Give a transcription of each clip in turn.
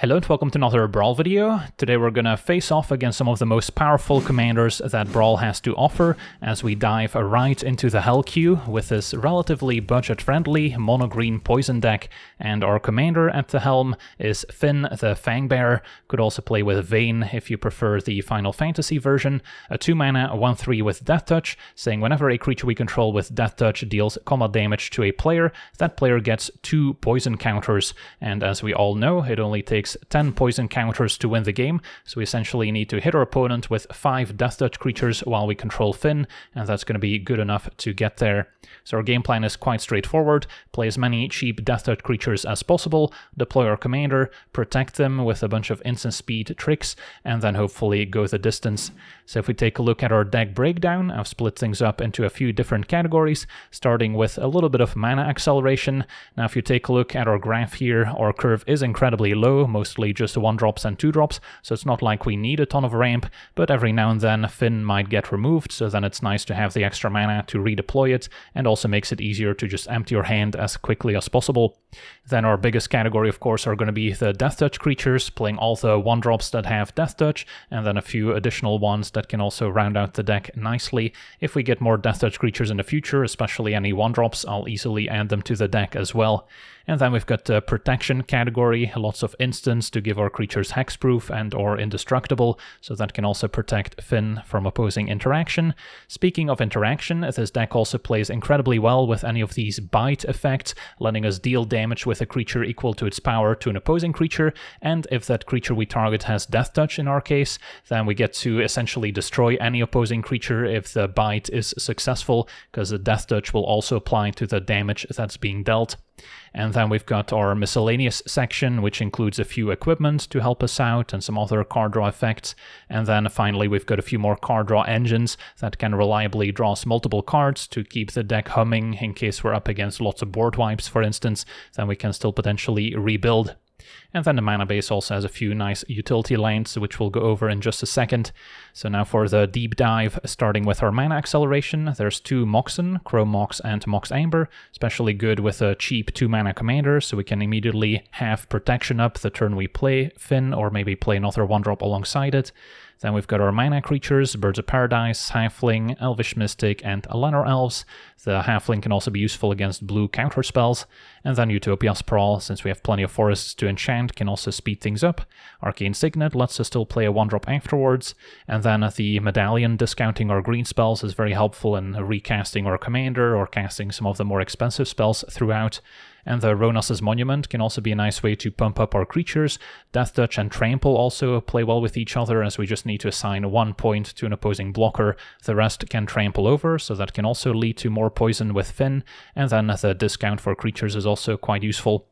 Hello and welcome to another Brawl video. Today we're gonna face off against some of the most powerful commanders that Brawl has to offer as we dive right into the Hell queue with this relatively budget-friendly mono-green poison deck, and our commander at the helm is Fynn the Fangbearer. Could also play with Vayne if you prefer the Final Fantasy version. A 2-mana 1/3 with deathtouch, saying whenever a creature we control with deathtouch deals combat damage to a player, that player gets 2 poison counters, and as we all know, it only takes 10 poison counters to win the game, so we essentially need to hit our opponent with 5 deathtouch creatures while we control Fynn, and that's going to be good enough to get there. So our game plan is quite straightforward: play as many cheap deathtouch creatures as possible, deploy our commander, protect them with a bunch of instant speed tricks, and then hopefully go the distance. So if we take a look at our deck breakdown, I've split things up into a few different categories, starting with a little bit of mana acceleration. Now if you take a look at our graph here, our curve is incredibly low, mostly just 1-drops and 2-drops, so it's not like we need a ton of ramp, but every now and then Fynn might get removed, so then it's nice to have the extra mana to redeploy it, and also makes it easier to just empty your hand as quickly as possible. Then our biggest category, of course, are going to be the deathtouch creatures, playing all the 1-drops that have deathtouch, and then a few additional ones that can also round out the deck nicely. If we get more deathtouch creatures in the future, especially any 1-drops, I'll easily add them to the deck as well. And then we've got the protection category, lots of instants to give our creatures hexproof and or indestructible, so that can also protect Fynn from opposing interaction. Speaking of interaction, this deck also plays incredibly well with any of these bite effects, letting us deal damage with a creature equal to its power to an opposing creature, and if that creature we target has deathtouch in our case, then we get to essentially destroy any opposing creature if the bite is successful, because the deathtouch will also apply to the damage that's being dealt. And then we've got our miscellaneous section, which includes a few equipment to help us out and some other card draw effects. And then finally we've got a few more card draw engines that can reliably draw us multiple cards to keep the deck humming in case we're up against lots of board wipes, for instance. Then we can still potentially rebuild. And then the mana base also has a few nice utility lanes, which we'll go over in just a second. So now for the deep dive, starting with our mana acceleration, there's 2 Moxen, Chrome Mox and Mox Amber, especially good with a cheap 2-mana commander, so we can immediately have protection up the turn we play Fynn, or maybe play another 1-drop alongside it. Then we've got our mana creatures, Birds of Paradise, Halfling, Elvish Mystic, and Eleanor Elves. The Halfling can also be useful against blue counterspells. And then Utopia Sprawl, since we have plenty of forests to enchant, can also speed things up. Arcane Signet lets us still play a 1-drop afterwards. And then the Medallion discounting our green spells is very helpful in recasting our commander or casting some of the more expensive spells throughout. And the Ronas's Monument can also be a nice way to pump up our creatures. Deathtouch and Trample also play well with each other, as we just need to assign 1 point to an opposing blocker. The rest can trample over, so that can also lead to more poison with Fynn. And then the discount for creatures is also quite useful.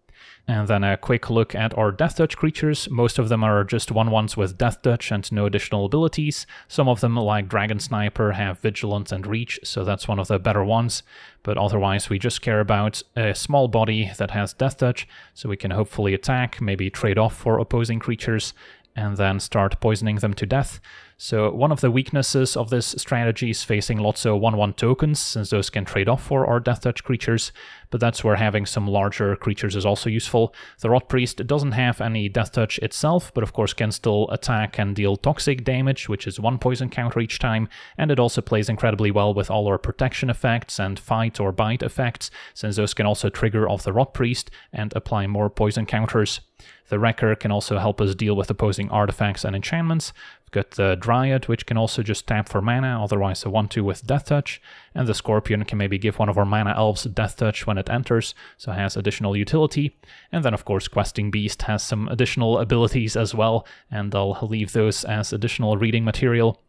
And then a quick look at our deathtouch creatures. Most of them are just 1/1s with deathtouch and no additional abilities. Some of them, like Dragon Sniper, have Vigilance and Reach, so that's one of the better ones. But otherwise we just care about a small body that has deathtouch, so we can hopefully attack, maybe trade off for opposing creatures, and then start poisoning them to death. So one of the weaknesses of this strategy is facing lots of 1/1 tokens, since those can trade off for our deathtouch creatures, but that's where having some larger creatures is also useful. The Rot Priest doesn't have any deathtouch itself, but of course can still attack and deal toxic damage, which is 1 poison counter each time, and it also plays incredibly well with all our protection effects and fight or bite effects, since those can also trigger off the Rot Priest and apply more poison counters. The Wrecker can also help us deal with opposing artifacts and enchantments. We've got the Dryad, which can also just tap for mana, otherwise a 1/2 with deathtouch. And the Scorpion can maybe give one of our mana elves deathtouch when it enters, so it has additional utility. And then of course Questing Beast has some additional abilities as well, and I'll leave those as additional reading material.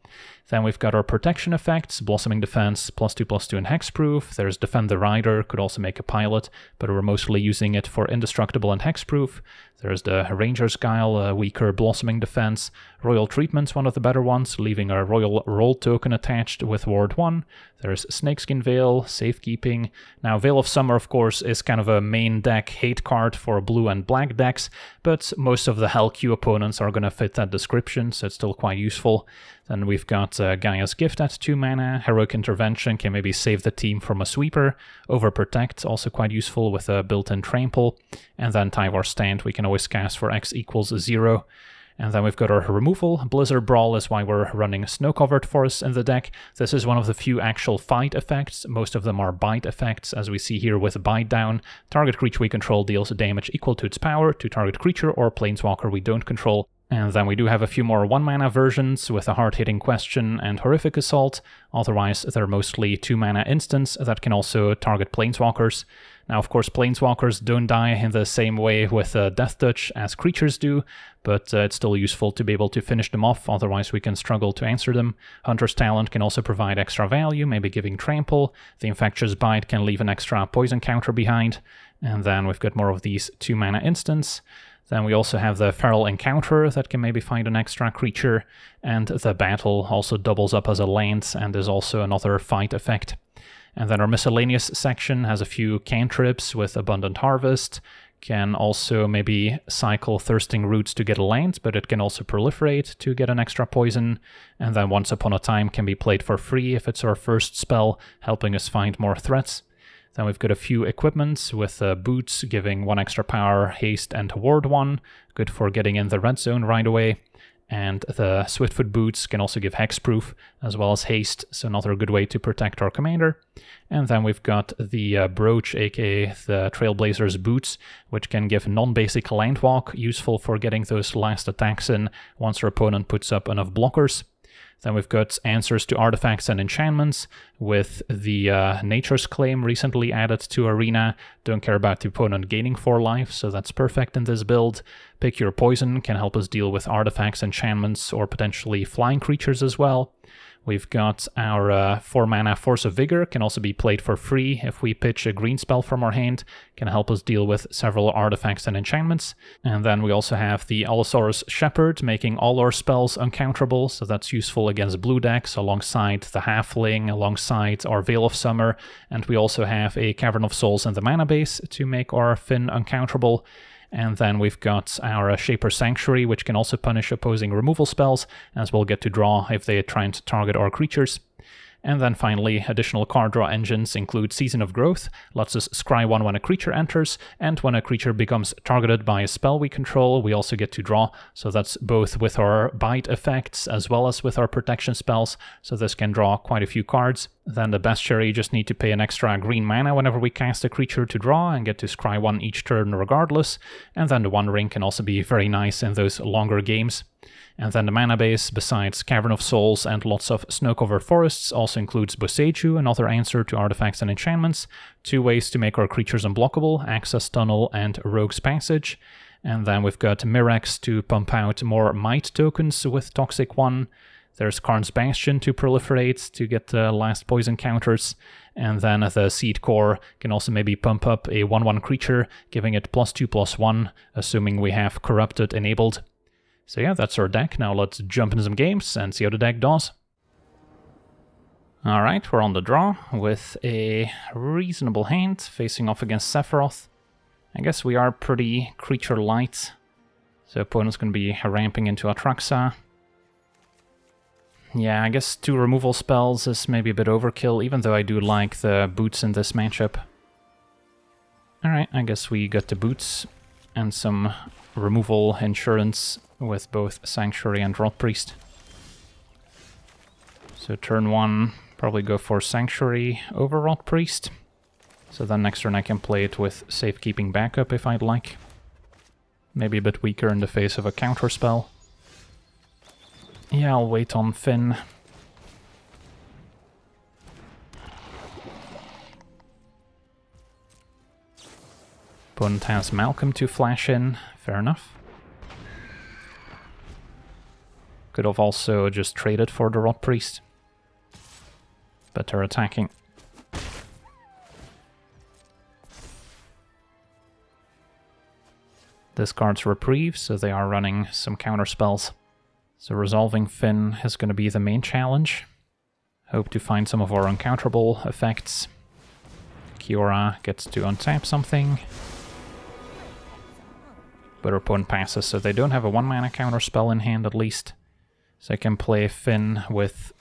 Then we've got our protection effects, Blossoming Defense, +2/+2 and hexproof. There's Defend the Rider, could also make a pilot, but we're mostly using it for indestructible and hexproof. There's the Ranger's Guile, a weaker Blossoming Defense. Royal Treatment's one of the better ones, leaving a Royal Roll token attached with Ward 1. There's Snakeskin Veil, Safekeeping. Now, Veil of Summer, of course, is kind of a main deck hate card for blue and black decks, but most of the Hell Q opponents are going to fit that description, so it's still quite useful. Then we've got Gaia's Gift at 2 mana, Heroic Intervention can maybe save the team from a sweeper, Overprotect, also quite useful with a built-in trample, and then Tyvar Stand, we can always cast for X equals 0. And then we've got our removal. Blizzard Brawl is why we're running Snow-Covered Forests in the deck. This is one of the few actual fight effects. Most of them are bite effects, as we see here with Bite Down. Target creature we control deals damage equal to its power to target creature or planeswalker we don't control. And then we do have a few more 1-mana versions with a hard-hitting Question and Horrific Assault. Otherwise, they're mostly 2-mana instants that can also target planeswalkers. Now, of course, planeswalkers don't die in the same way with Death Touch as creatures do, but it's still useful to be able to finish them off, otherwise we can struggle to answer them. Hunter's Talent can also provide extra value, maybe giving Trample. The Infectious Bite can leave an extra poison counter behind. And then we've got more of these 2-mana instants. Then we also have the Feral Encounter that can maybe find an extra creature, and the Battle also doubles up as a land and is also another fight effect. And then our miscellaneous section has a few cantrips with Abundant Harvest, can also maybe cycle Thirsting Roots to get a land, but it can also proliferate to get an extra poison, and then Once Upon a Time can be played for free if it's our first spell, helping us find more threats. Then we've got a few equipments with Boots giving 1 extra power, haste, and ward 1, good for getting in the red zone right away. And the Swiftfoot Boots can also give hexproof as well as haste, so another good way to protect our commander. And then we've got the Brooch, aka the Trailblazer's Boots, which can give non-basic landwalk, useful for getting those last attacks in once your opponent puts up enough blockers. Then we've got Answers to Artifacts and Enchantments with the Nature's Claim recently added to Arena. Don't care about the opponent gaining 4 life, so that's perfect in this build. Pick Your Poison can help us deal with artifacts, enchantments, or potentially flying creatures as well. We've got our 4-mana Force of Vigor, can also be played for free if we pitch a green spell from our hand, can help us deal with several artifacts and enchantments. And then we also have the Allosaurus Shepherd, making all our spells uncounterable, so that's useful against blue decks, alongside the Halfling, alongside our Veil of Summer, and we also have a Cavern of Souls in the mana base to make our Fynn uncounterable. And then we've got our Shaper Sanctuary, which can also punish opposing removal spells, as we'll get to draw if they try to target our creatures. And then finally, additional card draw engines include Season of Growth, lets us scry 1 when a creature enters, and when a creature becomes targeted by a spell we control, we also get to draw. So that's both with our bite effects as well as with our protection spells, so this can draw quite a few cards. Then the Bestiary just need to pay an extra green mana whenever we cast a creature to draw and get to scry 1 each turn regardless. And then the One Ring can also be very nice in those longer games. And then the mana base, besides Cavern of Souls and lots of Snow-Covered Forests, also includes Boseiju, another answer to artifacts and enchantments, 2 ways to make our creatures unblockable, Access Tunnel and Rogue's Passage. And then we've got Mirrex to pump out more Might tokens with Toxic 1. There's Karn's Bastion to proliferate to get the last poison counters. And then the Seed Core can also maybe pump up a 1/1 creature, giving it +2/+1, assuming we have Corrupted enabled. So yeah, that's our deck. Now let's jump into some games and see how the deck does. Alright, we're on the draw with a reasonable hand, facing off against Sephiroth. I guess we are pretty creature light, so opponent's going to be ramping into Atraxa. Yeah, I guess 2 removal spells is maybe a bit overkill, even though I do like the Boots in this matchup. Alright, I guess we got the Boots and some removal insurance with both Sanctuary and Rot Priest. So turn 1, probably go for Sanctuary over Rot Priest. So then next turn I can play it with Safekeeping backup if I'd like. Maybe a bit weaker in the face of a counter spell. Yeah, I'll wait on Fynn. Opponent has Malcolm to flash in, fair enough. Could have also just traded for the Rot Priest. But they're attacking. This card's Reprieve, so they are running some counter spells. So resolving Fynn is going to be the main challenge. Hope to find some of our uncounterable effects. Kiora gets to untap something. But our opponent passes, so they don't have a 1-mana counter spell in hand at least. So I can play Fynn with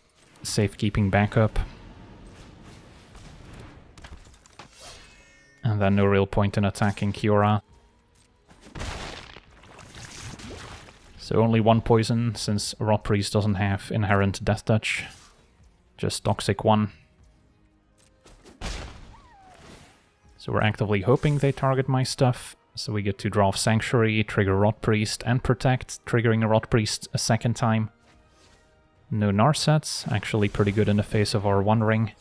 safekeeping backup. And then no real point in attacking Kiora. So only 1 poison, since Rot Priest doesn't have inherent death touch. Just toxic 1. So we're actively hoping they target my stuff. So we get to draw off Sanctuary, trigger Rot Priest, and Protect, triggering a Rot Priest a second time. No Narsets, actually pretty good in the face of our One Ring.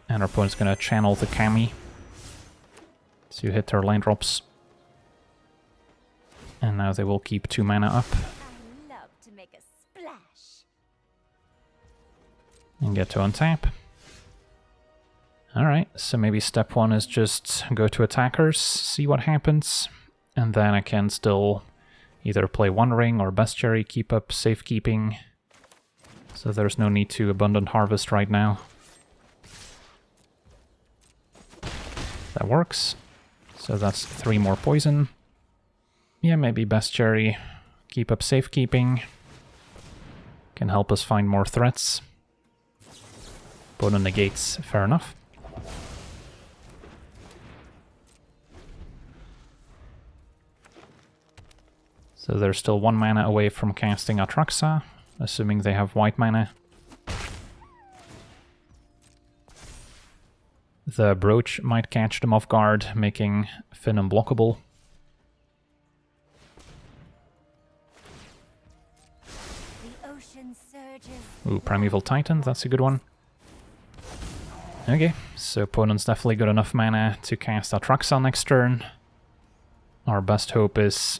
And our opponent's gonna channel the Kami to hit their land drops. And now they will keep 2 mana up. I love to make a splash. And get to untap. Alright, so maybe step 1 is just go to attackers, see what happens, and then I can still either play One Ring or Bestiary, keep up safekeeping, so there's no need to Abundant Harvest right now. That works, so that's 3 more poison. Yeah, maybe Bestiary, keep up safekeeping, can help us find more threats. Opponent negates, fair enough. So they're still 1 mana away from casting Atraxa, assuming they have white mana. The Brooch might catch them off guard, making Fynn unblockable. The ocean surges. Ooh, Primeval Titan, that's a good one. Okay, so opponent's definitely got enough mana to cast Atraxa next turn. Our best hope is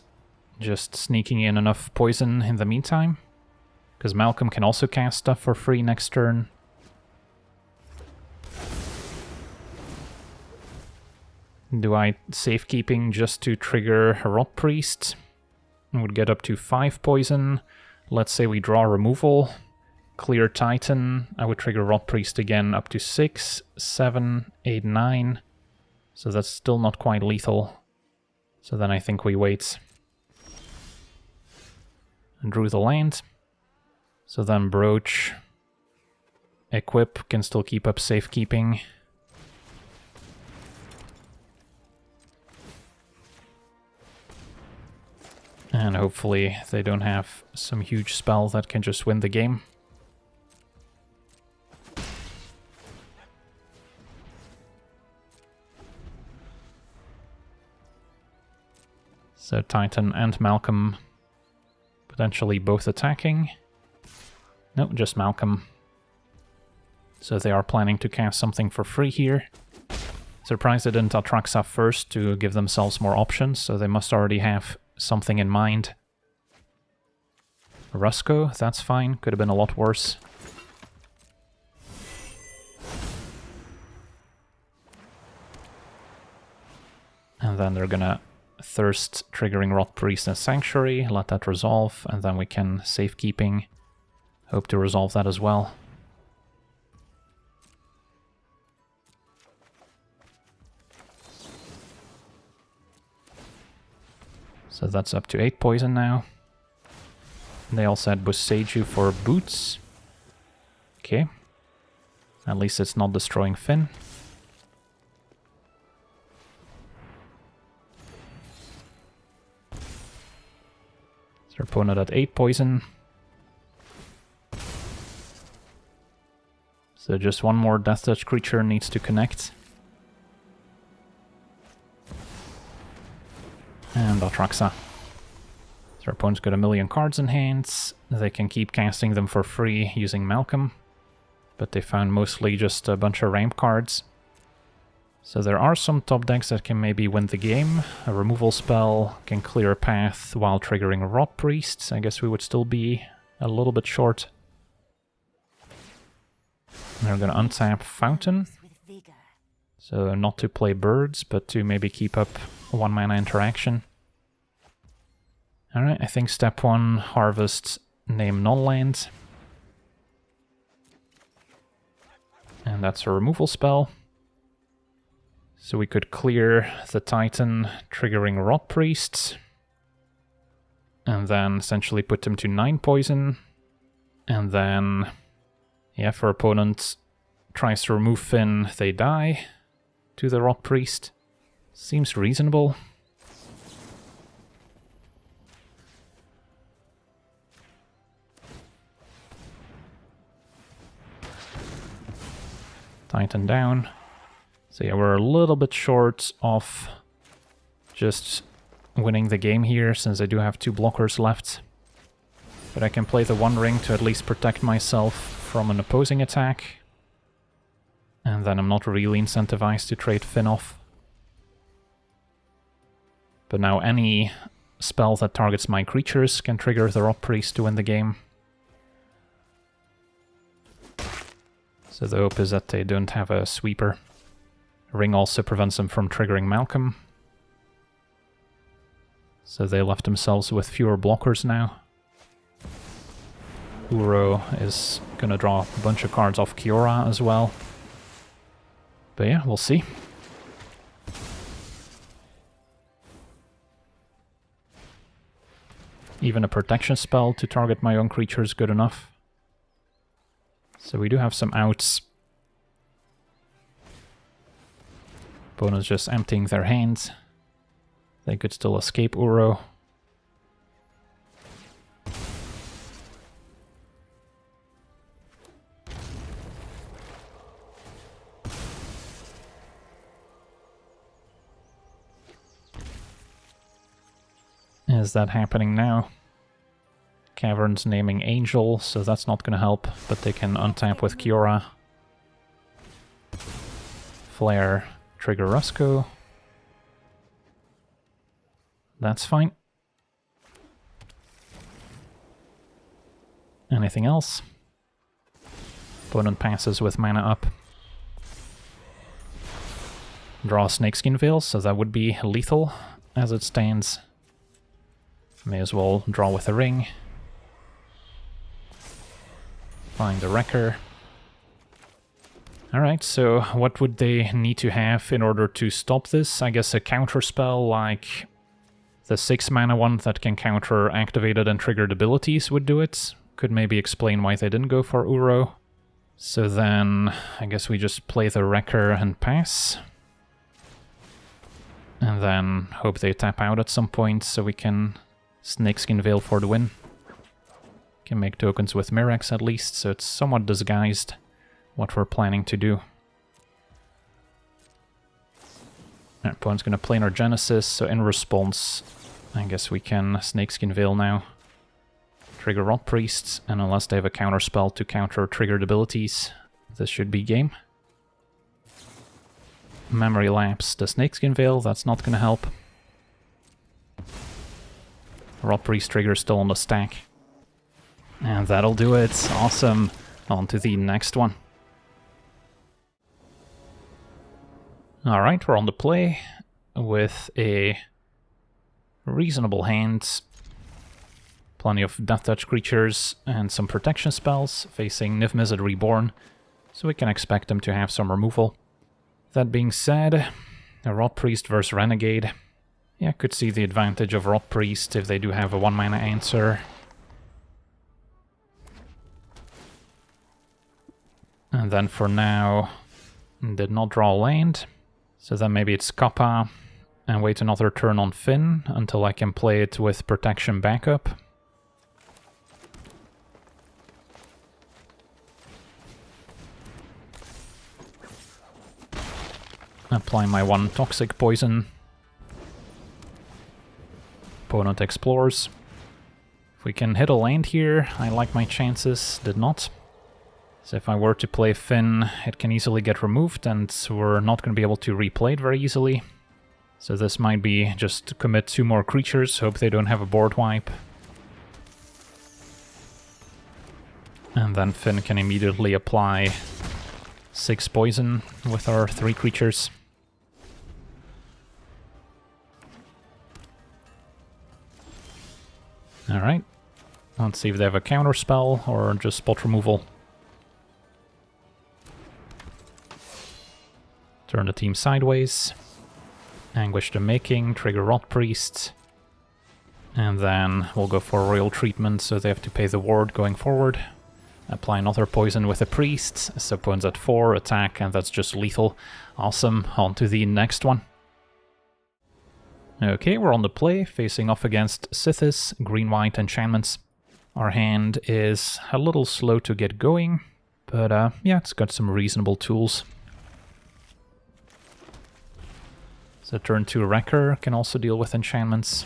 just sneaking in enough poison in the meantime, because Malcolm can also cast stuff for free next turn. Do I safekeeping just to trigger Rot Priest? It would get up to 5 poison. Let's say we draw removal. Clear Titan. I would trigger Rot Priest again up to 6, 7, 8, 9. So that's still not quite lethal. So then I think we wait. And drew the land. So then Brooch. Equip can still keep up safekeeping. And hopefully they don't have some huge spell that can just win the game. So Titan and Malcolm potentially both attacking. No, just Malcolm. So they are planning to cast something for free here. Surprised they didn't Atraxa first to give themselves more options, so they must already have something in mind. Rusko, that's fine, could have been a lot worse. And then they're gonna Thirst, triggering Rot Priest and Sanctuary, let that resolve, and then we can safekeeping. Hope to resolve that as well. So that's up to 8 poison now. They also had Boseiju for boots. Okay. At least it's not destroying Fynn. Their opponent at 8 poison. So just one more Death Touch creature needs to connect. And Atraxa. Their opponent's got a million cards in hand. They can keep casting them for free using Malcolm. But they found mostly just a bunch of ramp cards. So there are some top decks that can maybe win the game. A removal spell can clear a path while triggering a Rot Priest. I guess we would still be a little bit short. They're gonna untap Fountain. So not to play birds, but to maybe keep up 1 mana interaction. Alright, I think step 1, harvest, name non-land. And that's a removal spell. So we could clear the Titan, triggering Rot Priests. And then essentially put them to 9 poison. And then, yeah, if our opponent tries to remove Fynn, they die to the Rot Priest. Seems reasonable. Titan down. So yeah, we're a little bit short of just winning the game here, since I do have 2 blockers left. But I can play the One Ring to at least protect myself from an opposing attack. And then I'm not really incentivized to trade Fynn off. But now any spell that targets my creatures can trigger the Rot Priest to win the game. So the hope is that they don't have a sweeper. Ring also prevents them from triggering Malcolm. So they left themselves with fewer blockers now. Uro is gonna draw a bunch of cards off Kiora as well. But yeah, we'll see. Even a protection spell to target my own creature is good enough. So we do have some outs. Opponents just emptying their hands. They could still escape Uro. Is that happening now? Cavern's naming Angel, so that's not gonna help, but they can untap with Kiora. Flare, trigger Rusko. That's fine. Anything else? Opponent passes with mana up. Draw Snakeskin Veil, so that would be lethal as it stands. May as well draw with a ring. Find the Wrecker. Alright, so what would they need to have in order to stop this? I guess a counter spell like the 6 mana one that can counter activated and triggered abilities would do it. Could maybe explain why they didn't go for Uro. So then I guess we just play the Wrecker and pass. And then hope they tap out at some point so we can Snakeskin Veil for the win. Can make tokens with Mirax at least, so it's somewhat disguised what we're planning to do. Our opponent's gonna play our Genesis, so in response, I guess we can Snakeskin Veil now. Trigger Rot Priests, and unless they have a counter spell to counter triggered abilities, this should be game. Memory Lapse, the Snakeskin Veil, that's not gonna help. Rot Priest trigger still on the stack. And that'll do it. Awesome. On to the next one. Alright, we're on the play with a reasonable hand. Plenty of deathtouch creatures and some protection spells facing Niv-Mizzet Reborn, so we can expect them to have some removal. That being said, a Rot Priest versus Renegade. Yeah, could see the advantage of Rot Priest if they do have a 1-mana answer. And then for now, did not draw land. So then maybe it's Kappa and wait another turn on Fynn until I can play it with protection backup. Apply my 1 toxic poison. Opponent explores. If we can hit a land here, I like my chances. Did not. So if I were to play Fynn, it can easily get removed, and we're not going to be able to replay it very easily. So this might be just commit 2 more creatures, hope they don't have a board wipe. And then Fynn can immediately apply 6 poison with our 3 creatures. Alright, let's see if they have a counter spell or just spot removal. turn the team sideways. Anguish the Making, trigger Rot Priest. And then we'll go for Royal Treatment, so they have to pay the ward going forward. Apply another poison with a priest, so opponent's at 4, attack, and that's just lethal. Awesome, on to the next one. Okay, we're on the play, facing off against Sythis, green-white enchantments. Our hand is a little slow to get going, but yeah, it's got some reasonable tools. So turn 2 Wrecker can also deal with enchantments.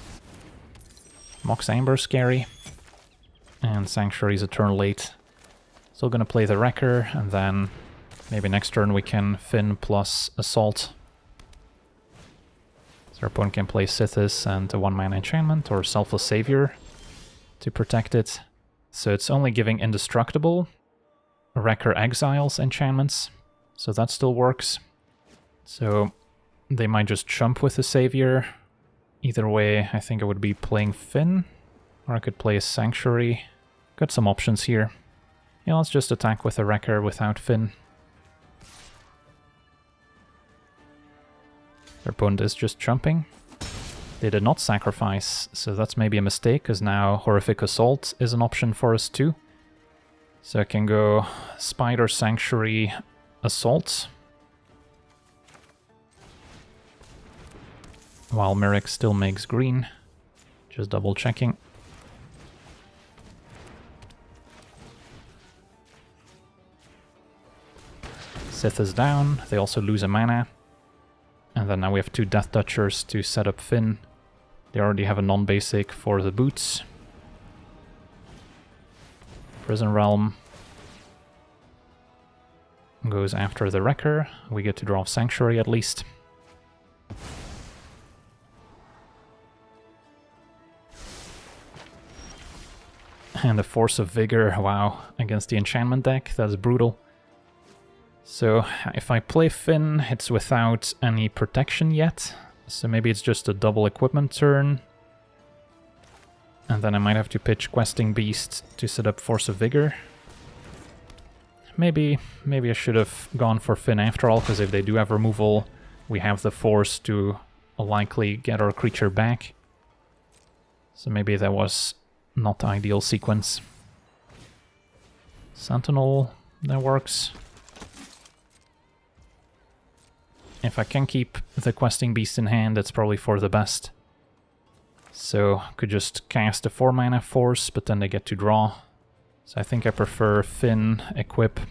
Mox Amber scary. And Sanctuary's a turn late. Still gonna play the Wrecker, and then maybe next turn we can Fynn plus Assault. So our opponent can play Sythis and a 1-mana enchantment, or Selfless Savior to protect it. So it's only giving Indestructible. Wrecker exiles enchantments, so that still works. So they might just jump with the Savior. Either way, I think I would be playing Fynn, or I could play a Sanctuary. Got some options here. Yeah, let's just attack with a Wrecker without Fynn. Their opponent is just jumping. They did not sacrifice, so that's maybe a mistake, because now Horrific Assault is an option for us too. So I can go Spider, Sanctuary, Assault. While Merrick still makes green. Just double checking. Sith is down, they also lose a mana. And then now we have 2 Death Touchers to set up Fynn. They already have a non-basic for the boots. Prison Realm goes after the Wrecker. We get to draw Sanctuary at least. And a Force of Vigor, wow, against the enchantment deck, that's brutal. So if I play Fynn, it's without any protection yet, so maybe it's just a double equipment turn. And then I might have to pitch Questing Beast to set up Force of Vigor. Maybe I should have gone for Fynn after all, because if they do have removal, we have the force to likely get our creature back. So maybe that was not the ideal sequence. Sentinel, that works. If I can keep the Questing Beast in hand, it's probably for the best. So, could just cast a 4-mana Force, but then they get to draw. So I think I prefer Fynn, equip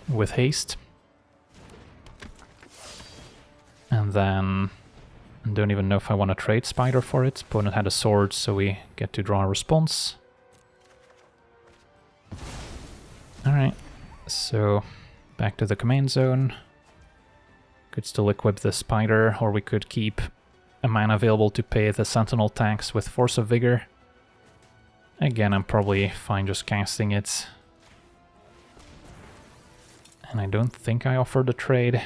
with haste. And then I don't even know if I want to trade Spider for it. Opponent had a sword, so we get to draw a response. Alright, so back to the command zone. Could still equip the Spider, or we could keep a mana available to pay the Sentinel tax with Force of Vigor. Again, I'm probably fine just casting it. And I don't think I offered a trade.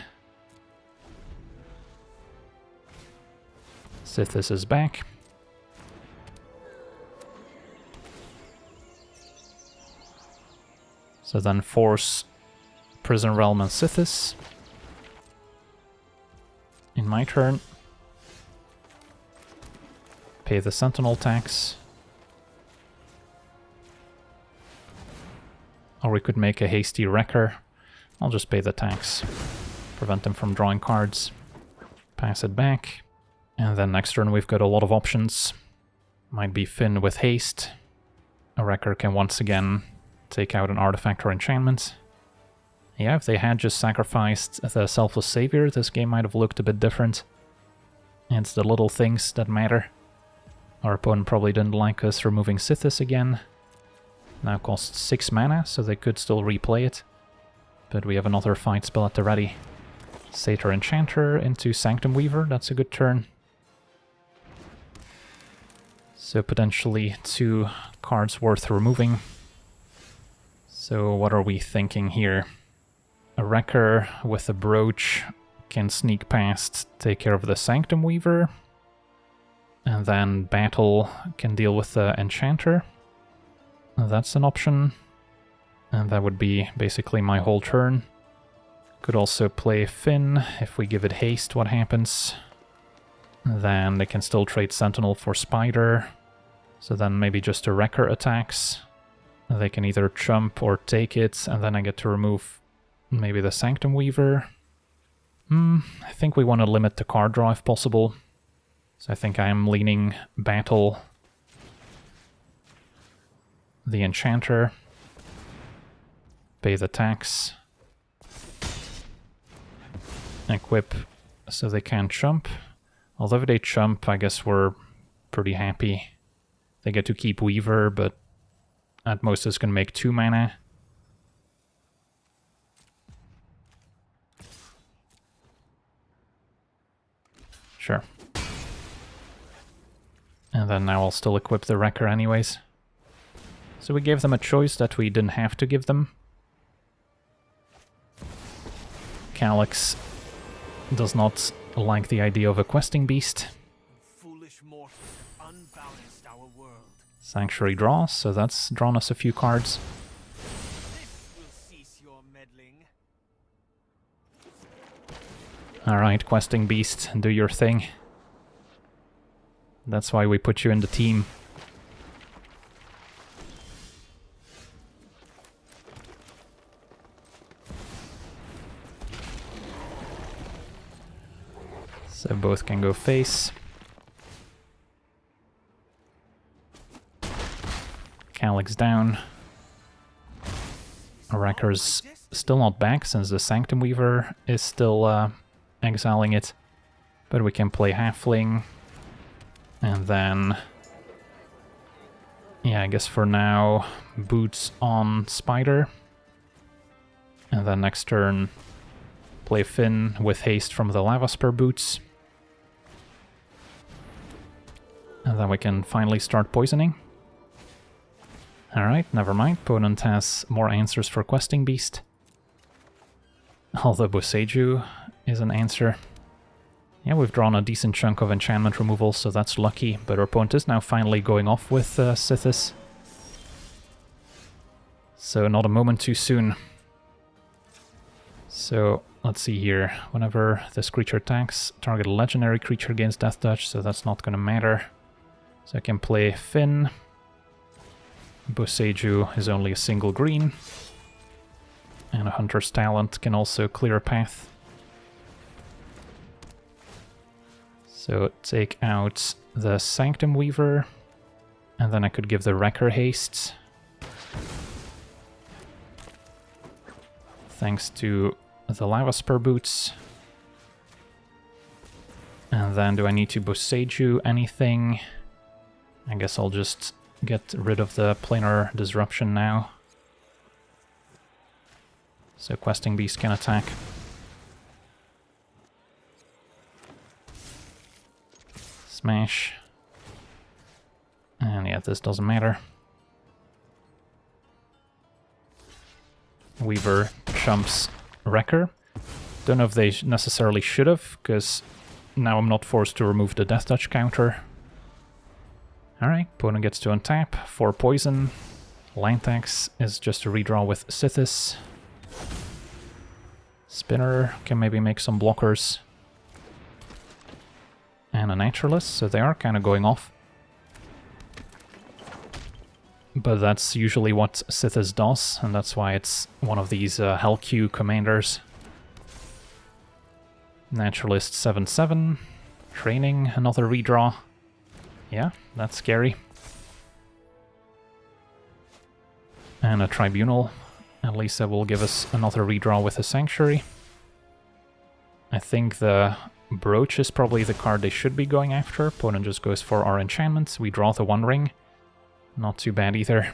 Sythis is back. So then force Prison Realm and Sythis. In my turn. Pay the Sentinel tax. Or we could make a hasty Wrecker. I'll just pay the tax. Prevent them from drawing cards. Pass it back. And then next turn we've got a lot of options. Might be Fynn with haste. A Wrecker can once again take out an artifact or enchantment. Yeah, if they had just sacrificed the Selfless Savior, this game might have looked a bit different. It's the little things that matter. Our opponent probably didn't like us removing Sythis again. Now costs 6 mana, so they could still replay it. But we have another fight spell at the ready. Satyr Enchanter into Sanctum Weaver, that's a good turn. So potentially 2 cards worth removing. So what are we thinking here? A Wrecker with a Brooch can sneak past, take care of the Sanctum Weaver. And then Battle can deal with the Enchanter. That's an option. And that would be basically my whole turn. Could also play Fynn. If we give it haste, what happens? Then they can still trade Sentinel for Spider. So then maybe just a Wrecker attacks. They can either chump or take it, and then I get to remove maybe the Sanctum Weaver. I think we want to limit the card draw if possible. So I think I am leaning Battle the Enchanter. Pay the tax. Equip so they can't chump. Although if they chump, I guess we're pretty happy. They get to keep Weaver, but at most it's going to make 2 mana. Sure. And then now I'll still equip the Wrecker anyways. So we gave them a choice that we didn't have to give them. Calyx does not like the idea of a questing beast. Foolish mortals have unbalanced our world. Sanctuary draws, so that's drawn us a few cards. This will cease your meddling. Alright, questing beast, do your thing. That's why we put you in the team. So both can go face. Calyx down. Wrecker's still not back since the Sanctum Weaver is still exiling it. But we can play Halfling. And then... yeah, I guess for now, Boots on Spider. And then next turn, play Fynn with haste from the Lava Spur Boots. And then we can finally start poisoning. Alright, never mind. Opponent has more answers for Questing Beast. Although Boseiju is an answer. Yeah, we've drawn a decent chunk of enchantment removal, so that's lucky. But our opponent is now finally going off with Sythis. So not a moment too soon. So let's see here. Whenever this creature attacks, target a legendary creature against deathtouch, so that's not going to matter. So I can play Fynn. Boseiju is only a single green. And a Hunter's Talent can also clear a path. So take out the Sanctum Weaver. And then I could give the Wrecker haste. Thanks to the Lava Spur Boots. And then do I need to Boseiju anything? I guess I'll just get rid of the Planar Disruption now. So Questing Beast can attack. Smash. And yeah, this doesn't matter. Weaver chumps Wrecker. Don't know if they necessarily should have, because now I'm not forced to remove the deathtouch counter. Alright, opponent gets to untap, 4 poison. Land tax is just a redraw with Sythis. Spinner can maybe make some blockers. And a Naturalist, so they are kind of going off. But that's usually what Sythis does, and that's why it's one of these Hell Q commanders. Naturalist 7/7. Training, another redraw. Yeah, that's scary. And a Tribunal. At least that will give us another redraw with a Sanctuary. I think the Brooch is probably the card they should be going after. Opponent just goes for our enchantments. We draw the 1 ring. Not too bad either.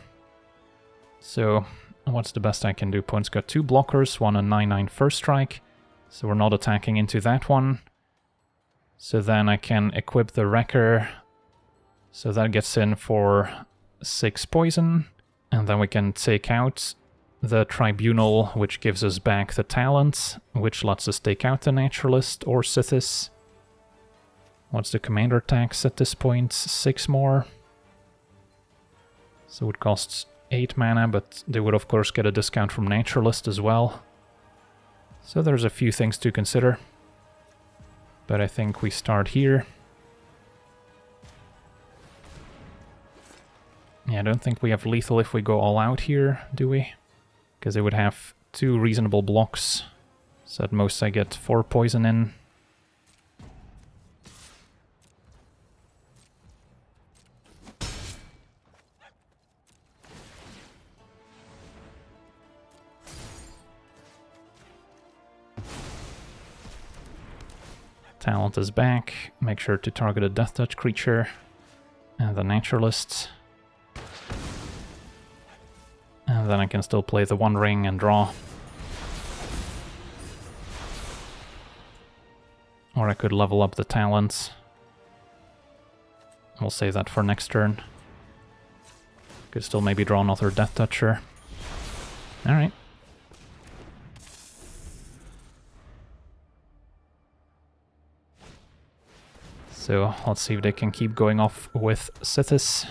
So, what's the best I can do? Opponent's got 2 blockers, one a 9/9 first strike. So we're not attacking into that one. So then I can equip the Wrecker. So that gets in for 6 poison. And then we can take out the Tribunal, which gives us back the talent, which lets us take out the Naturalist or Sythis. What's the commander tax at this point? 6 more. So it costs 8 mana, but they would of course get a discount from Naturalist as well. So there's a few things to consider. But I think we start here. Yeah, I don't think we have lethal if we go all out here, do we? Because they would have 2 reasonable blocks. So at most I get 4 poison in. Talent is back. Make sure to target a deathtouch creature. And the Naturalist. And then I can still play the One Ring and draw. Or I could level up the talents. We'll save that for next turn. Could still maybe draw another deathtoucher. Alright. So let's see if they can keep going off with Sythis.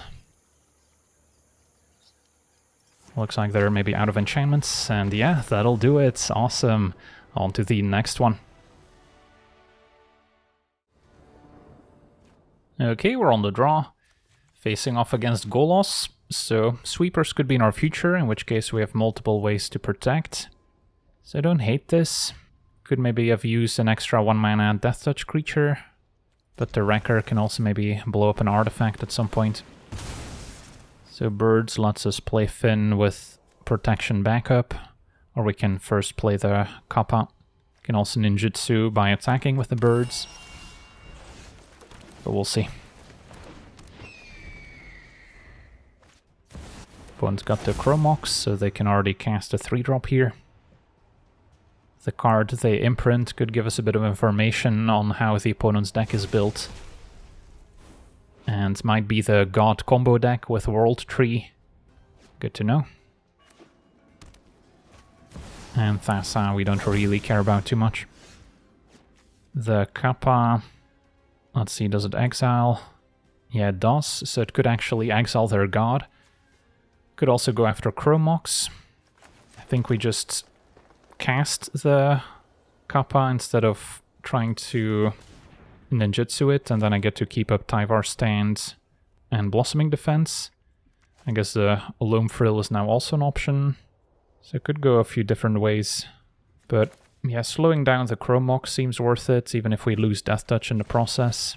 Looks like they're maybe out of enchantments, and yeah, that'll do it. Awesome. On to the next one. Okay, we're on the draw. Facing off against Golos. So sweepers could be in our future, in which case we have multiple ways to protect. So I don't hate this. Could maybe have used an extra 1-mana deathtouch creature. But the Wrecker can also maybe blow up an artifact at some point. So birds lets us play Fynn with protection backup. Or we can first play the Kappa. Can also ninjutsu by attacking with the birds. But we'll see. Opponent's got the Chromox, so they can already cast a 3-drop here. The card they imprint could give us a bit of information on how the opponent's deck is built. And might be the God combo deck with World Tree. Good to know. And Thassa we don't really care about too much. The Kappa... Let's see, does it exile? Yeah, it does, so it could actually exile their god. Could also go after Chromox. I think we just cast the Kappa instead of trying to ninjutsu it, and then I get to keep up Tyvar Stand and Blossoming Defense. I guess the Loam Frill is now also an option, so it could go a few different ways. But yeah, slowing down the Chromox seems worth it, even if we lose Deathtouch in the process.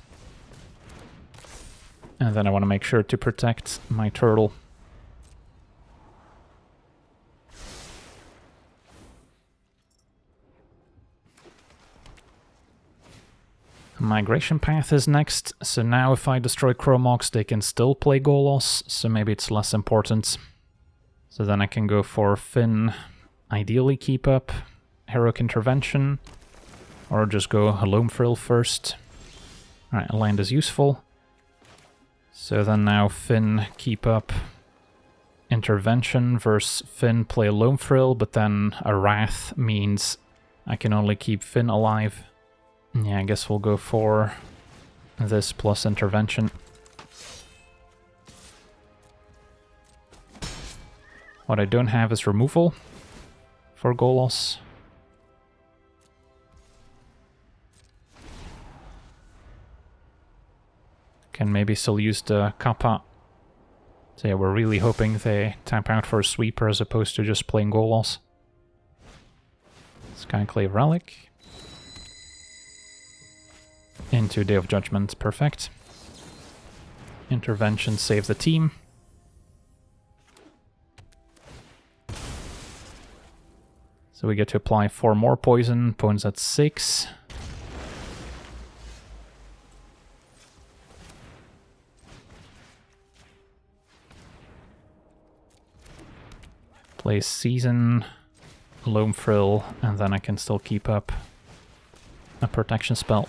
And then I want to make sure to protect my turtle. Migration Path is next, so now if I destroy Chromox they can still play Golos, so maybe it's less important. So then I can go for Fynn, ideally keep up Heroic Intervention, or just go Loam Frill first. Alright, land is useful. So then now Fynn keep up Intervention versus Fynn play Loam Frill, but then a Wrath means I can only keep Fynn alive. Yeah, I guess we'll go for this plus Intervention. What I don't have is removal for Golos. Can maybe still use the Kappa. So yeah, we're really hoping they tap out for a sweeper as opposed to just playing Golos. Skyclave Relic. Into Day of Judgment, perfect. Intervention, save the team. So we get to apply 4 more poison, opponent's at 6. Play Season, Loam Frill, and then I can still keep up a protection spell.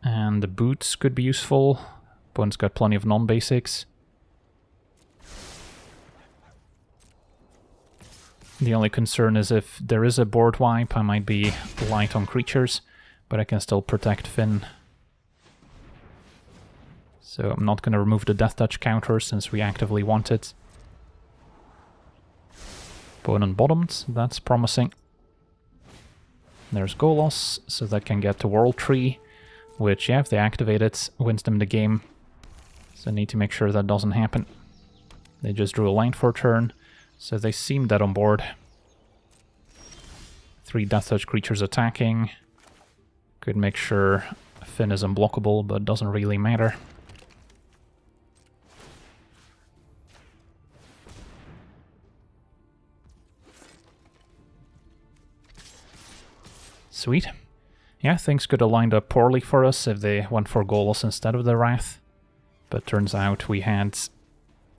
And the boots could be useful. Opponent's got plenty of non-basics. The only concern is if there is a board wipe, I might be light on creatures, but I can still protect Fynn. So I'm not going to remove the Deathtouch counter since we actively want it. Opponent bottomed, that's promising. There's Golos, so that can get to World Tree, which, yeah, if they activate it, wins them the game. So I need to make sure that doesn't happen. They just drew a line for a turn, so they seem dead on board. 3 deathtouch creatures attacking. Could make sure Fynn is unblockable, but doesn't really matter. Sweet. Yeah, things could have lined up poorly for us if they went for Golos instead of the Wrath. But turns out we had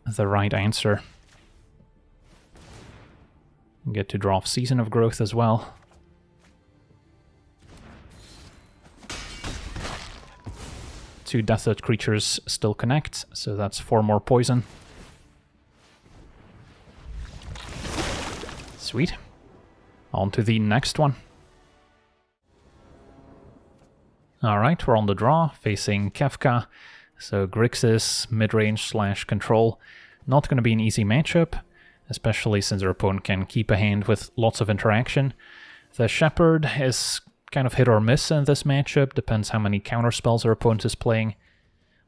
the right answer. Get to draw off Season of Growth as well. Two deathtouch creatures still connect, so that's 4 more poison. Sweet. On to the next one. Alright, we're on the draw, facing Kefka. So Grixis, mid-range / control. Not going to be an easy matchup, especially since our opponent can keep a hand with lots of interaction. The Shepherd is kind of hit or miss in this matchup, depends how many counterspells our opponent is playing.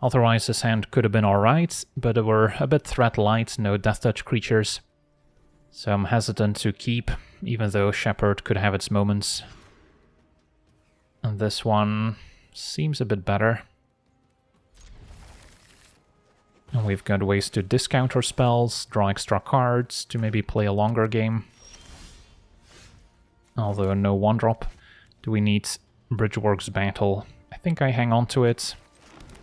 Otherwise this hand could have been alright, but we're a bit threat light, no deathtouch creatures. So I'm hesitant to keep, even though Shepherd could have its moments. And this one seems a bit better. And we've got ways to discount our spells, draw extra cards, to maybe play a longer game. Although no 1-drop. Do we need Bridgeworks Battle? I think I hang on to it.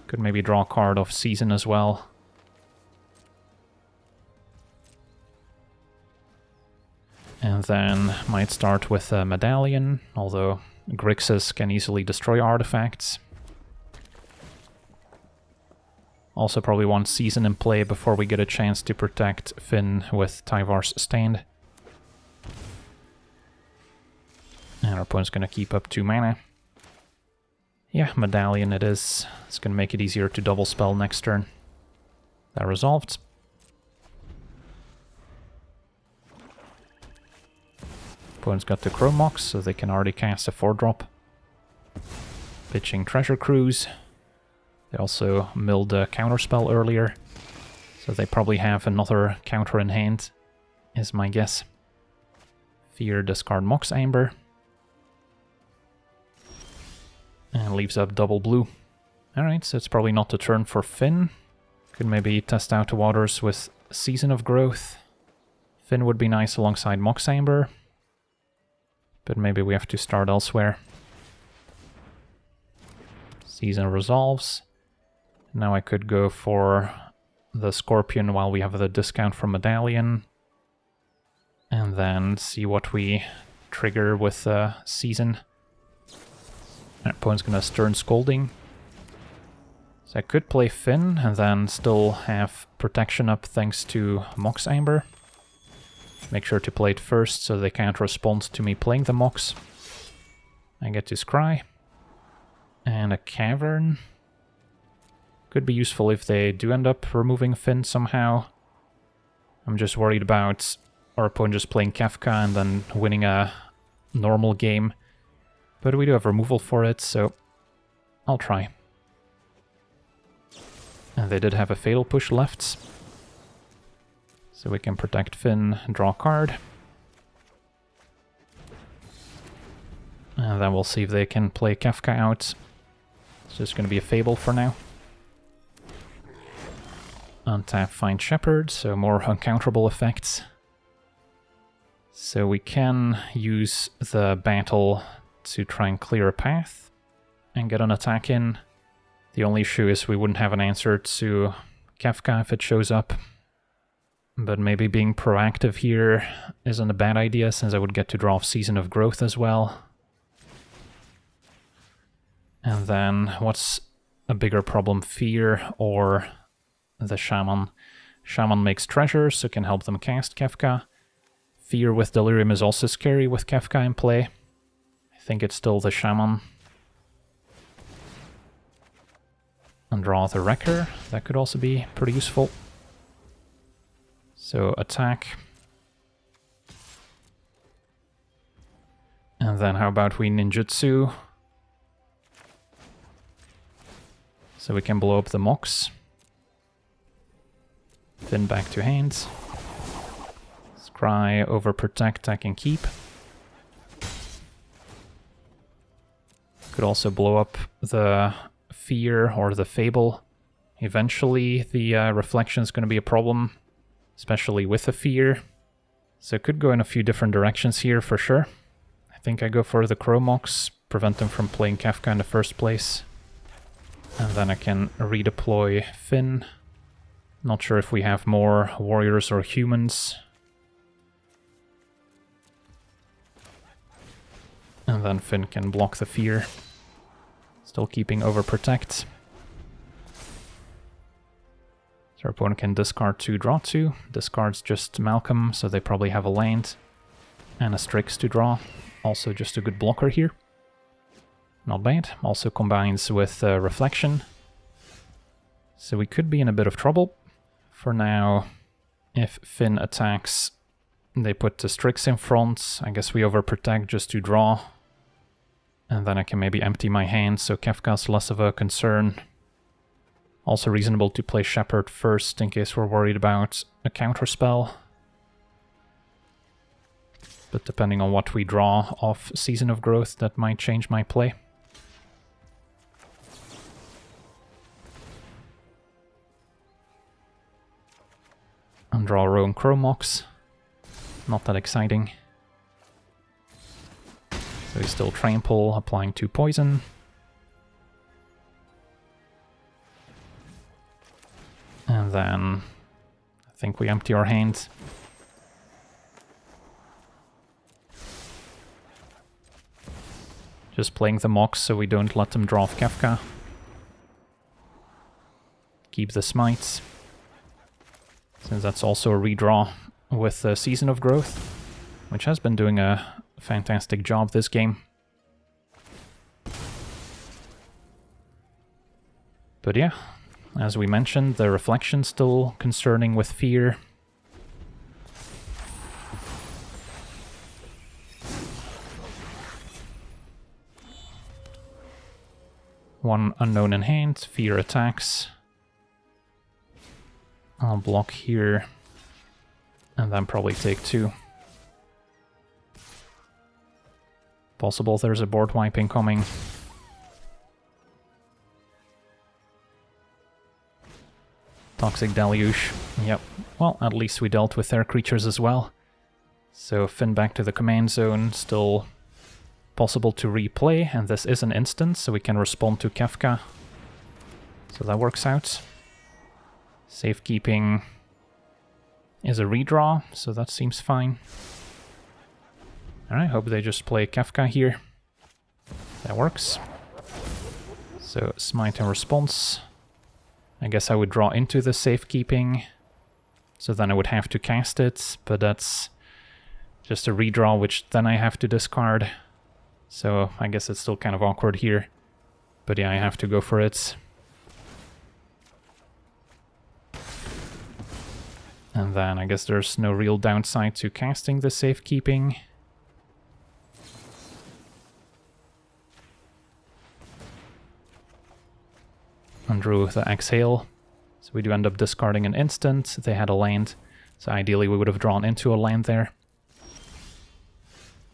Could maybe draw a card off Season as well. And then might start with a Medallion, although Grixis can easily destroy artifacts. Also probably want Season in play before we get a chance to protect Fynn with Tyvar's Stand. And our opponent's going to keep up 2 mana. Yeah, Medallion it is. It's going to make it easier to double spell next turn. That resolved. Opponent's got the Chrome Mox, so they can already cast a 4-drop. Pitching Treasure Cruise. They also milled a counterspell earlier, so they probably have another counter in hand, is my guess. Fear, discard Mox Amber. And leaves up double blue. Alright, so it's probably not the turn for Fynn. Could maybe test out the waters with Season of Growth. Fynn would be nice alongside Mox Amber. But maybe we have to start elsewhere. Season resolves. Now I could go for the Scorpion while we have the discount from Medallion. And then see what we trigger with Season. Our opponent's gonna Stern Scolding. So I could play Fynn and then still have protection up thanks to Mox Amber. Make sure to play it first so they can't respond to me playing the Mox. I get to Scry. And a Cavern. Could be useful if they do end up removing Fynn somehow. I'm just worried about our opponent just playing Kefka and then winning a normal game. But we do have removal for it, so I'll try. And they did have a Fatal Push left. So we can protect Fynn, draw a card. And then we'll see if they can play Kefka out. It's just going to be a Fable for now. Untap Find Shepherd, so more uncounterable effects. So we can use the battle to try and clear a path and get an attack in. The only issue is we wouldn't have an answer to Kefka if it shows up. But maybe being proactive here isn't a bad idea, since I would get to draw off Season of Growth as well. And then, what's a bigger problem, Fear or the Shaman? Shaman makes treasure, so can help them cast Kefka. Fear with Delirium is also scary with Kefka in play. I think it's still the Shaman. And draw the Wrecker, that could also be pretty useful. So attack. And And then how about we ninjutsu? So we can blow up the Mox. Fynn back to hand. Scry, overprotect, I can keep. Could also blow up the Fear or the Fable. Eventually the reflection is going to be a problem, especially with the Fear. So it could go in a few different directions here for sure. I think I go for the Chromox, prevent them from playing Kefka in the first place. And then I can redeploy Fynn. Not sure if we have more warriors or humans. And then Fynn can block the Fear. Still keeping overprotect. So our opponent can discard 2, draw 2. Discards just Malcolm, so they probably have a land. And a Strix to draw. Also just a good blocker here. Not bad. Also combines with Reflection. So we could be in a bit of trouble. For now, if Fynn attacks, they put the Strix in front. I guess we overprotect just to draw. And then I can maybe empty my hand, so Kefka's less of a concern. Also reasonable to play Shepherd first in case we're worried about a counterspell. But depending on what we draw off Season of Growth, that might change my play. And draw our own Chromox. Not that exciting. So we still trample, applying 2 poison. And then I think we empty our hand. Just playing the Mox so we don't let them draw off Kefka. Keep the Smites. Since that's also a redraw with the Season of Growth, which has been doing a fantastic job this game. But yeah, as we mentioned, the Reflection's still concerning with Fear. One unknown in hand, Fear attacks. I'll block here, and then probably take 2. Possible there's a board wiping coming. Toxic Deluge. Yep. Well, at least we dealt with their creatures as well. So Fynn back to the command zone. Still possible to replay, and this is an instant, so we can respond to Kefka. So that works out. Safekeeping is a redraw, so that seems fine. Alright, hope they just play Kefka here. That works. So Smite and Response. I guess I would draw into the safekeeping, so then I would have to cast it, but that's just a redraw, which then I have to discard. So I guess it's still kind of awkward here. But yeah, I have to go for it. And then I guess there's no real downside to casting the safekeeping. Undrew the Exhale. So we do end up discarding an instant. They had a land. So ideally we would have drawn into a land there.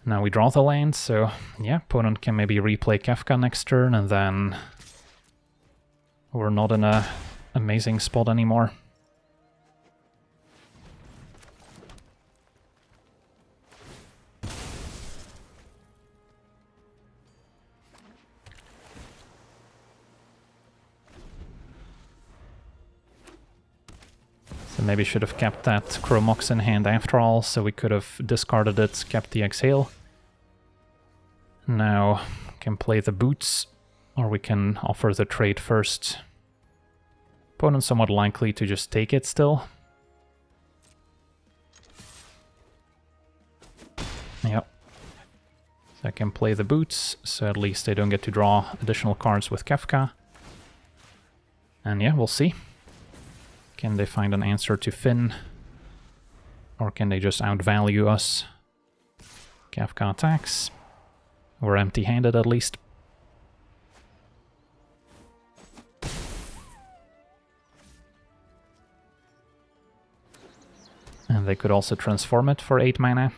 Now we draw the land, so yeah, opponent can maybe replay Kefka next turn, and then we're not in a amazing spot anymore. So maybe should have kept that Chromox in hand after all, so we could have discarded it, kept the Exhale. Now can play the Boots, or we can offer the trade first. Opponent's somewhat likely to just take it still. Yep. So I can play the Boots, so at least they don't get to draw additional cards with Kefka. And yeah, we'll see. Can they find an answer to Fynn? Or can they just outvalue us? Kefka attacks. We're empty-handed at least. And they could also transform it for 8 mana.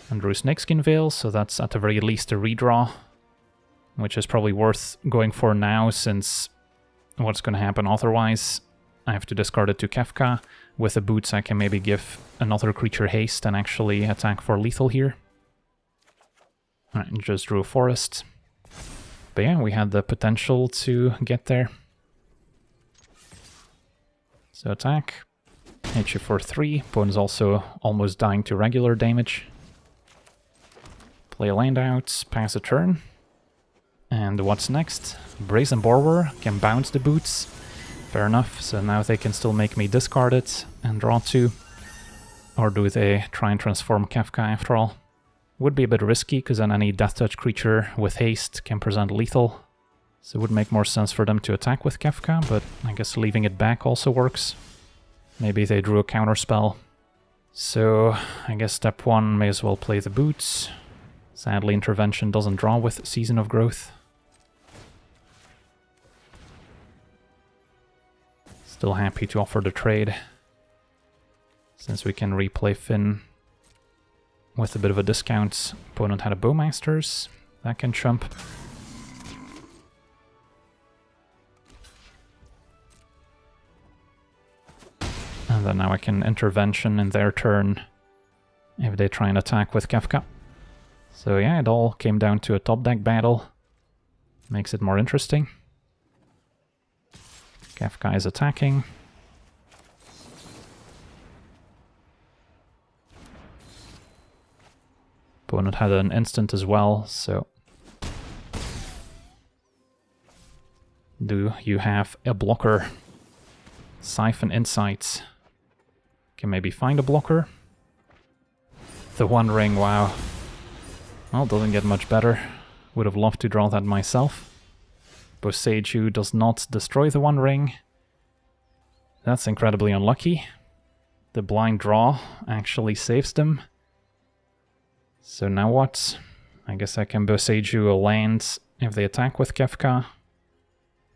And drew Snakeskin Veil, so that's at the very least a redraw. Which is probably worth going for now, since what's going to happen otherwise? I have to discard it to Kefka. With the boots I can maybe give another creature haste and actually attack for lethal here. Alright, just drew a forest. But yeah, we had the potential to get there. So attack. Hit you for 3. Opponent's also almost dying to regular damage. Play a land out, pass a turn. And what's next? Brazen Borrower can bounce the boots. Fair enough, so now they can still make me discard it and draw 2. Or do they try and transform Kefka after all? Would be a bit risky, because then any deathtouch creature with haste can present lethal. So it would make more sense for them to attack with Kefka, but I guess leaving it back also works. Maybe they drew a counterspell. So I guess step 1, may as well play the boots. Sadly, Intervention doesn't draw with Season of Growth. Still happy to offer the trade, since we can replay Fynn with a bit of a discount. Opponent had a Bowmasters, that can chump. And then now I can Intervention in their turn if they try and attack with Kefka. So yeah, it all came down to a top deck battle. Makes it more interesting. Kefka is attacking. Opponent had an instant as well, so... Do you have a blocker? Siphon Insights. Can maybe find a blocker. The One Ring, wow. Well, doesn't get much better. Would have loved to draw that myself. Boseiju does not destroy the One Ring. That's incredibly unlucky. The blind draw actually saves them. So now what? I guess I can Boseiju a land if they attack with Kefka.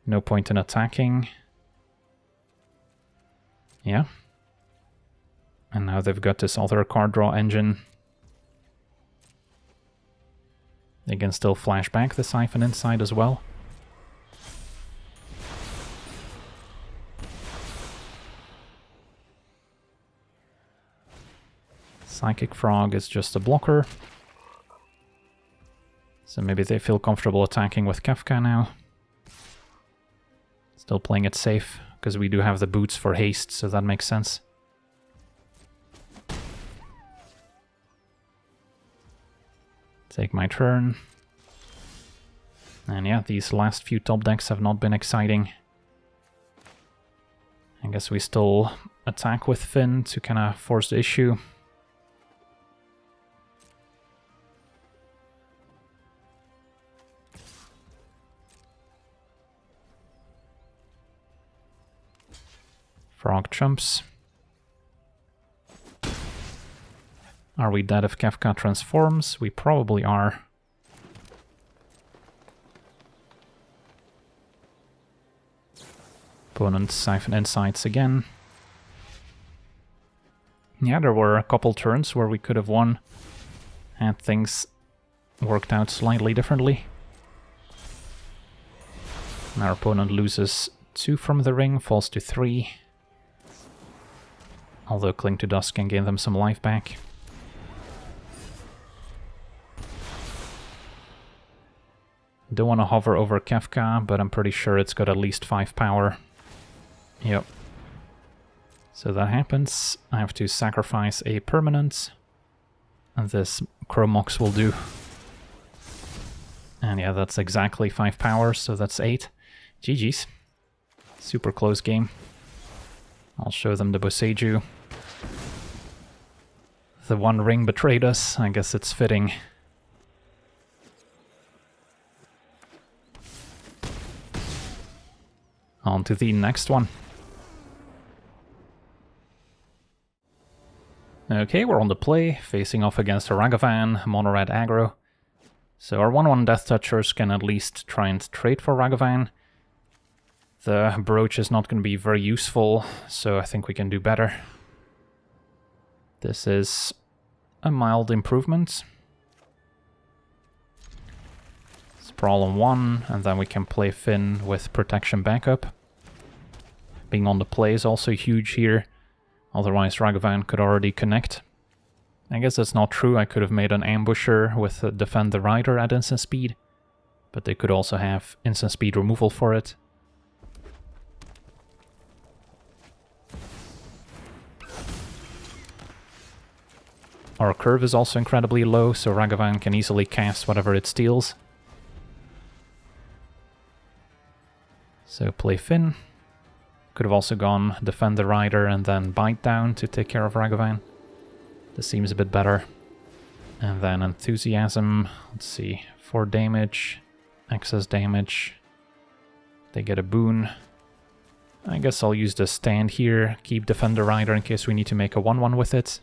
No point in attacking. Yeah. And now they've got this other card draw engine. They can still flash back the Siphon Insight as well. Psychic Frog is just a blocker. So maybe they feel comfortable attacking with Kefka now. Still playing it safe, because we do have the boots for haste, so that makes sense. Take my turn. And yeah, these last few top decks have not been exciting. I guess we still attack with Fynn to kind of force the issue. Frog chumps. Are we dead if Kefka transforms? We probably are. Opponent Siphon Insights again. Yeah, there were a couple turns where we could have won had things worked out slightly differently. And our opponent loses 2 from the ring, falls to 3. Although Cling to Dust can gain them some life back. Don't want to hover over Kefka, but I'm pretty sure it's got at least 5 power. Yep. So that happens. I have to sacrifice a permanent. And this Chromox will do. And yeah, that's exactly 5 power, so that's 8. GG's. Super close game. I'll show them the Boseiju. The One Ring betrayed us. I guess it's fitting. On to the next one. Okay, we're on the play, facing off against a Ragavan, mono-red aggro. So our 1/1 Death Touchers can at least try and trade for Ragavan. The brooch is not going to be very useful, so I think we can do better. This is a mild improvement. Brawl on 1, and then we can play Fynn with protection backup. Being on the play is also huge here, otherwise Ragavan could already connect. I guess that's not true, I could have made an ambusher with Defend the Rider at instant speed, but they could also have instant speed removal for it. Our curve is also incredibly low, so Ragavan can easily cast whatever it steals. So play Fynn. Could have also gone Defend the Rider and then Bite down to take care of Ragavan. This seems a bit better. And then Enthusiasm, let's see, 4 damage, excess damage. They get a boon. I guess I'll use the stand here, keep Defend the Rider in case we need to make a 1/1 with it.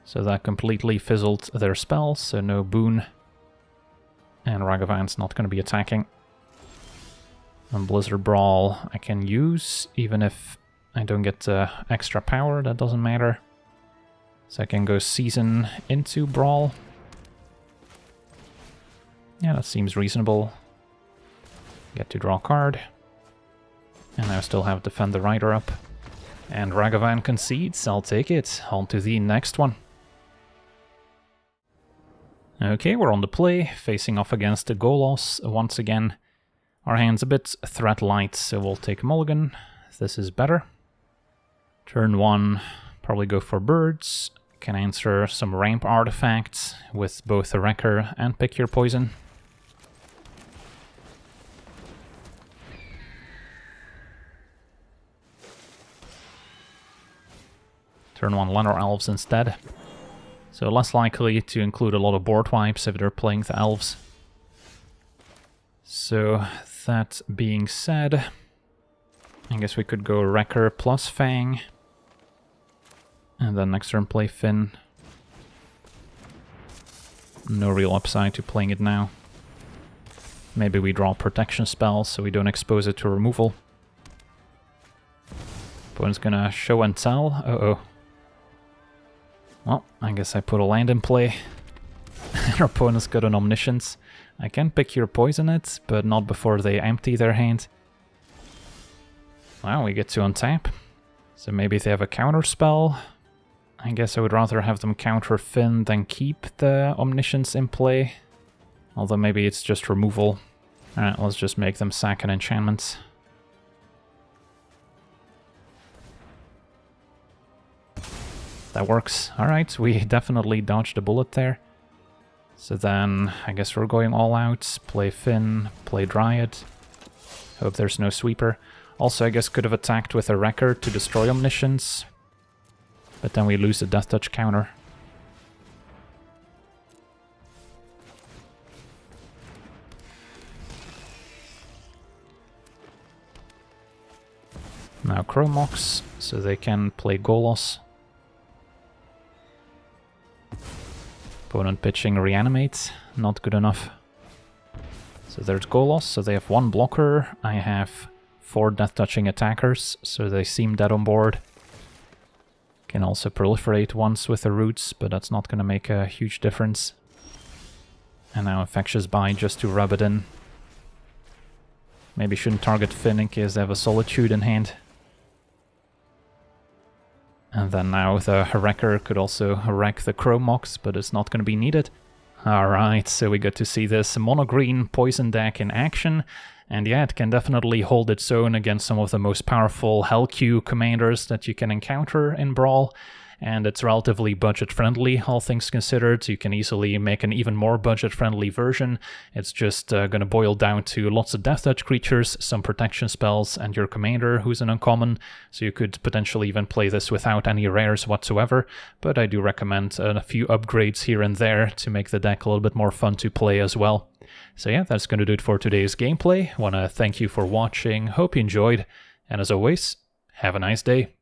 So that completely fizzled their spells, so no boon. And Ragavan's not going to be attacking. And Blizzard Brawl I can use, even if I don't get extra power, that doesn't matter. So I can go Season into Brawl. Yeah, that seems reasonable. Get to draw a card. And I still have Defend the Rider up. And Ragavan concedes, I'll take it. On to the next one. Okay, we're on the play, facing off against the Golos once again. Our hand's a bit threat light, so we'll take Mulligan. This is better. Turn 1, probably go for birds. Can answer some ramp artifacts with both a Wrecker and Pick Your Poison. Turn 1 Llanowar Elves instead. So less likely to include a lot of board wipes if they're playing the elves. So that being said, I guess we could go Wrecker plus Fang. And then next turn play Fynn. No real upside to playing it now. Maybe we draw protection spells so we don't expose it to removal. Opponent's gonna show and tell. Uh-oh. Well, I guess I put a land in play. Our opponent's got an Omniscience. I can Pick Your Poison it, but not before they empty their hand. Wow, we get to untap. So maybe they have a counter spell. I guess I would rather have them counter Fynn than keep the Omniscience in play. Although maybe it's just removal. Alright, let's just make them sack an enchantment. That works. Alright, we definitely dodged a bullet there. So then, I guess we're going all out. Play Fynn, play Dryad. Hope there's no sweeper. Also, I guess could have attacked with a Wrecker to destroy Omniscience. But then we lose the Death Touch counter. Now Chromox, so they can play Golos. Opponent pitching Reanimate, not good enough. So there's Golos, so they have 1 blocker. I have 4 death touching attackers, so they seem dead on board. Can also proliferate once with the roots, but that's not going to make a huge difference. And now Infectious Bite just to rub it in. Maybe shouldn't target Fynn in case they have a Solitude in hand. And then now the Wrecker could also wreck the Chromox, but it's not going to be needed. Alright, so we get to see this mono-green poison deck in action. And yeah, it can definitely hold its own against some of the most powerful Hell Q commanders that you can encounter in Brawl. And it's relatively budget-friendly, all things considered. You can easily make an even more budget-friendly version. It's just going to boil down to lots of Death Touch creatures, some protection spells, and your commander, who's an uncommon. So you could potentially even play this without any rares whatsoever. But I do recommend a few upgrades here and there to make the deck a little bit more fun to play as well. So yeah, that's going to do it for today's gameplay. Want to thank you for watching, hope you enjoyed, and as always, have a nice day.